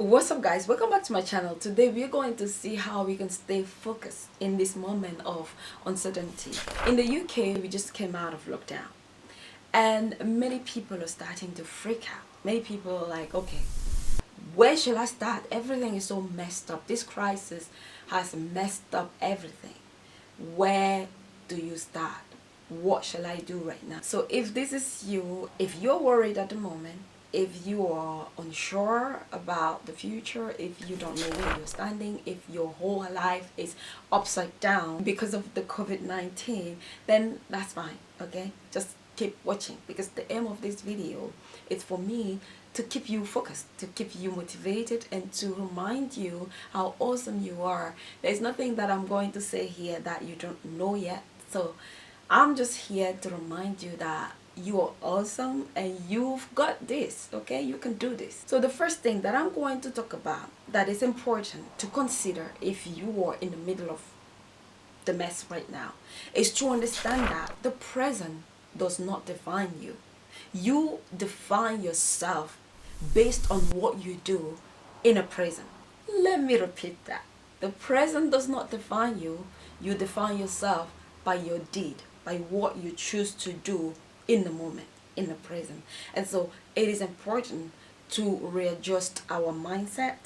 What's up guys, welcome back to my channel. Today we're going to see how we can stay focused in this moment of uncertainty. In the UK, we just came out of lockdown and many people are starting to freak out. Many people are like, okay, where should I start? Everything is so messed up. This crisis has messed up everything. Where do you start? What shall I do right now? So if this is you, if you're worried at the moment, if you are unsure about the future, if you don't know where you're standing, if your whole life is upside down because of the COVID-19, then that's fine, okay? Just keep watching, because the aim of this video is for me to keep you focused, to keep you motivated, and to remind you how awesome you are. There's nothing that I'm going to say here that you don't know yet. So I'm just here to remind you that you are awesome and you've got this, okay? You can do this. So the first thing that I'm going to talk about that is important to consider if you are in the middle of the mess right now is to understand that the present does not define you. You define yourself based on what you do in a present. Let me repeat that. The present does not define you. You define yourself by your deed, by what you choose to do in the moment, in the present. And so it is important to readjust our mindset,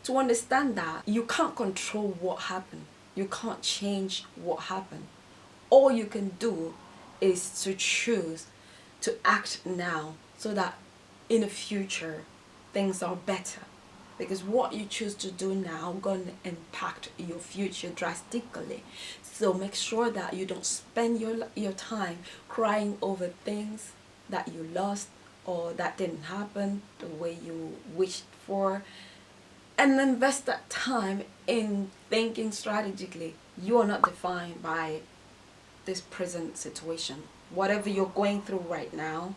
to understand that you can't control what happened. You can't change what happened. All you can do is to choose to act now so that in the future things are better. Because what you choose to do now gonna impact your future drastically. So make sure that you don't spend your time crying over things that you lost or that didn't happen the way you wished for, and invest that time in thinking strategically. You are not defined by this present situation. Whatever you're going through right now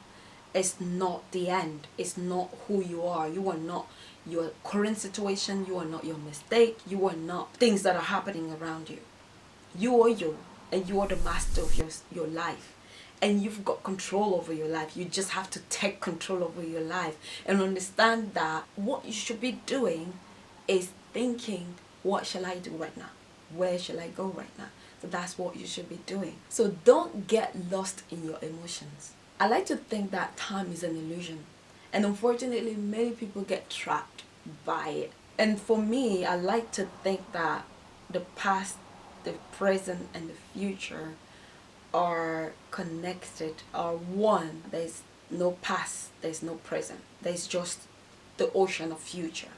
is not the end. It's not who you are. You are not your current situation. You are not your mistake. You are not things that are happening around you. You are you, and you are the master of your life. And you've got control over your life. You just have to take control over your life and understand that what you should be doing is thinking, what shall I do right now? Where shall I go right now? So that's what you should be doing. So don't get lost in your emotions. I like to think that time is an illusion, and unfortunately many people get trapped by it. And for me, I like to think that the past, the present, and the future are connected, are one. There's no past, there's no present, there's just the ocean of future.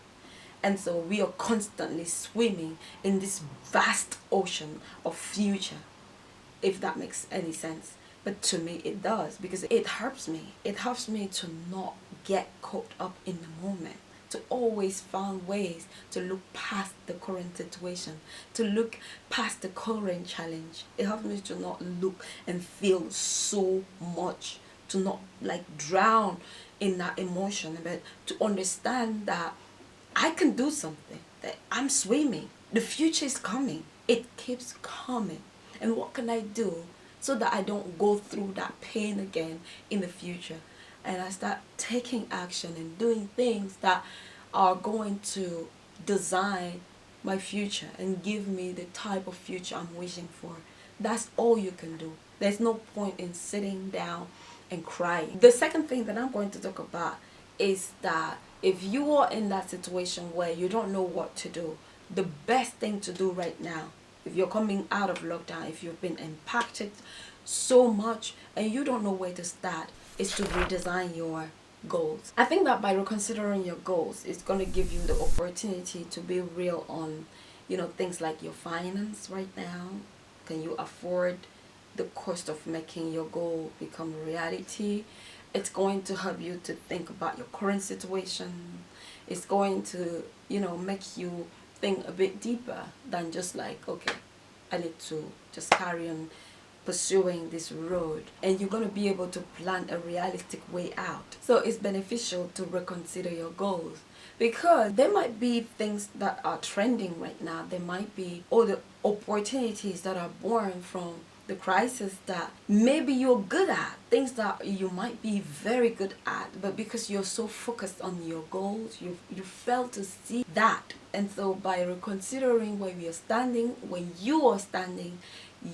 And so we are constantly swimming in this vast ocean of future, if that makes any sense. But to me it does, because it helps me. It helps me to not get caught up in the moment, to always find ways to look past the current situation, to look past the current challenge. It helps me to not look and feel so much, to not like drown in that emotion, but to understand that I can do something, that I'm swimming. The future is coming. It keeps coming. And what can I do so that I don't go through that pain again in the future? And I start taking action and doing things that are going to design my future and give me the type of future I'm wishing for. That's all you can do. There's no point in sitting down and crying. The second thing that I'm going to talk about is that if you are in that situation where you don't know what to do, the best thing to do right now, if you're coming out of lockdown, if you've been impacted so much and you don't know where to start, is to redesign your goals. I think that by reconsidering your goals, it's going to give you the opportunity to be real on, things like your finance right now. Can you afford the cost of making your goal become a reality? It's going to help you to think about your current situation. It's going to, make you think a bit deeper than just like, okay, I need to just carry on pursuing this road. And you're going to be able to plan a realistic way out. So it's beneficial to reconsider your goals, because there might be things that are trending right now. There might be all the opportunities that are born from the crisis that maybe you're good at, things that you might be very good at, but because you're so focused on your goals, you fail to see that. And so by reconsidering where you're standing, where you are standing,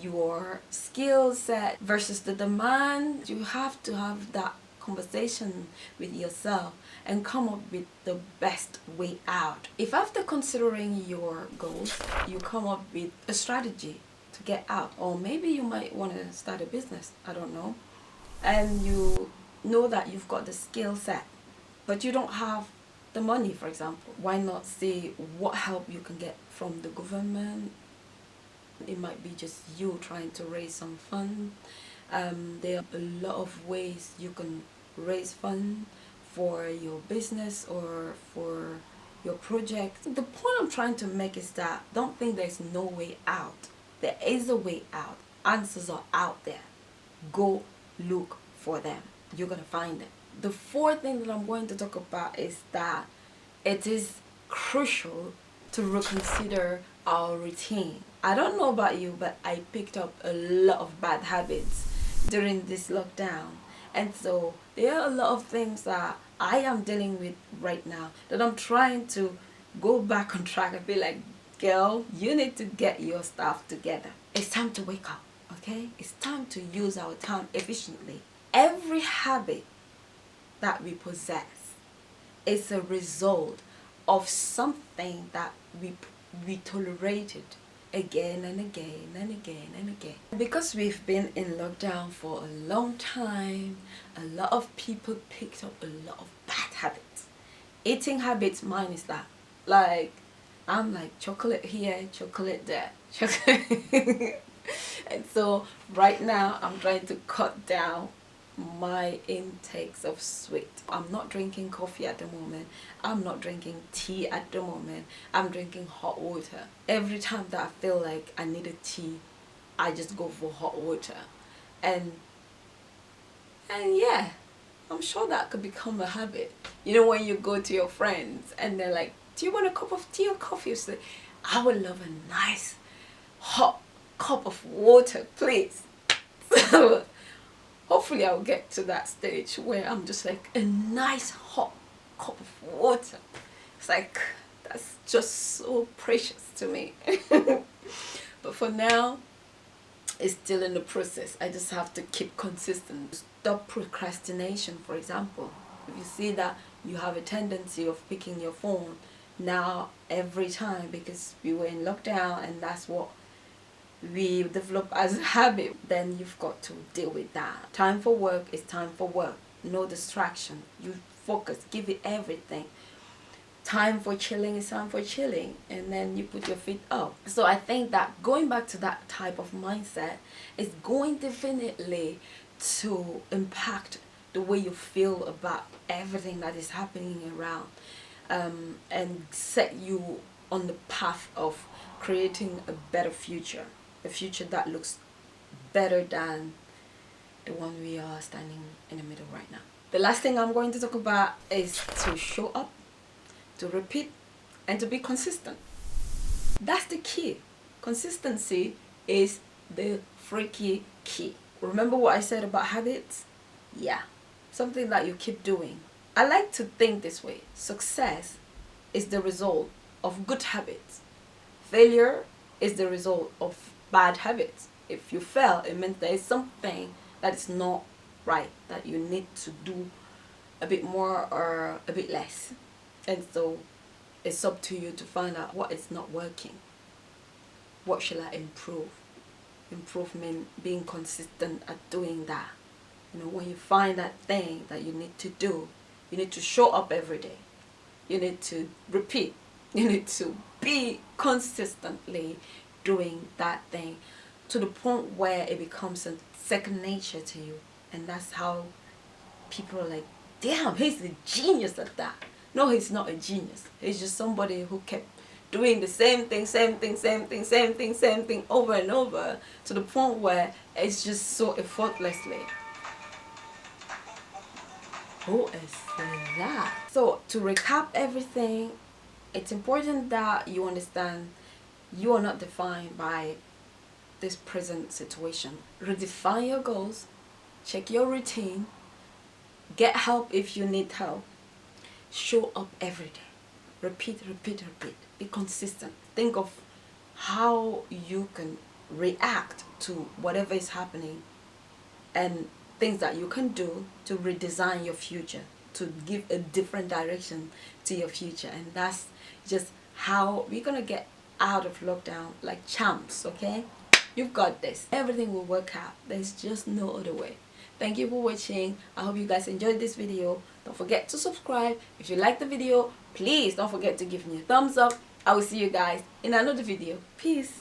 your skill set versus the demand, you have to have that conversation with yourself and come up with the best way out. If after considering your goals, you come up with a strategy to get out, or maybe you might want to start a business, I don't know, and you know that you've got the skill set, but you don't have the money, for example, why not see what help you can get from the government? It might be just you trying to raise some fund. There are a lot of ways you can raise fund for your business or for your project. The point I'm trying to make is that don't think there's no way out. There is a way out. Answers are out there. Go look for them. You're gonna find them. The fourth thing that I'm going to talk about is that it is crucial to reconsider our routine. I don't know about you, but I picked up a lot of bad habits during this lockdown. And so there are a lot of things that I am dealing with right now that I'm trying to go back on track and be like, girl, you need to get your stuff together. It's time to wake up, okay? It's time to use our time efficiently. Every habit that we possess is a result of something that we tolerated again and again and again and again. Because we've been in lockdown for a long time, a lot of people picked up a lot of bad habits. Eating habits, mine is that. Like, I'm like chocolate here, chocolate there, chocolate. And so right now I'm trying to cut down my intakes of sweet. I'm not drinking coffee at the moment. I'm not drinking tea at the moment. I'm drinking hot water. Every time that I feel like I need a tea, I just go for hot water. And yeah, I'm sure that could become a habit. You know, when you go to your friends and they're like, do you want a cup of tea or coffee? You say, I would love a nice hot cup of water, please. So hopefully I'll get to that stage where I'm just like, a nice hot cup of water. It's like, that's just so precious to me. But for now, it's still in the process. I just have to keep consistent. Stop procrastination, for example. If you see that you have a tendency of picking your phone now every time because we were in lockdown and that's what we develop as a habit, then you've got to deal with that. Time for work is time for work. No distraction. You focus, give it everything. Time for chilling is time for chilling, and then you put your feet up. So I think that going back to that type of mindset is going definitely to impact the way you feel about everything that is happening around, and set you on the path of creating a better future. A future that looks better than the one we are standing in the middle right now. The last thing I'm going to talk about is to show up, to repeat, and to be consistent. That's the key. Consistency is the freaky key. Remember what I said about habits? Yeah, something that you keep doing. I like to think this way. Success is the result of good habits. Failure is the result of bad habits. If you fail, it means there is something that is not right, that you need to do a bit more or a bit less. And so it's up to you to find out what is not working. What shall I improve? Improvement, being consistent at doing that. You know, when you find that thing that you need to do, you need to show up every day. You need to repeat. You need to be consistently doing that thing to the point where it becomes a second nature to you. And that's how people are like, damn, he's a genius at that. No, he's not a genius. He's just somebody who kept doing the same thing over and over to the point where it's just so effortlessly. Who is that? So to recap everything, it's important that you understand you are not defined by this present situation. Redefine your goals, check your routine, get help if you need help, show up every day. Repeat, repeat, repeat. Be consistent. Think of how you can react to whatever is happening and things that you can do to redesign your future, to give a different direction to your future. And that's just how we're gonna get out of lockdown like champs. Okay, you've got this. Everything will work out. There's just no other way. Thank you for watching. I hope you guys enjoyed this video. Don't forget to subscribe. If you like the video, please don't forget to give me a thumbs up. I will see you guys in another video. Peace.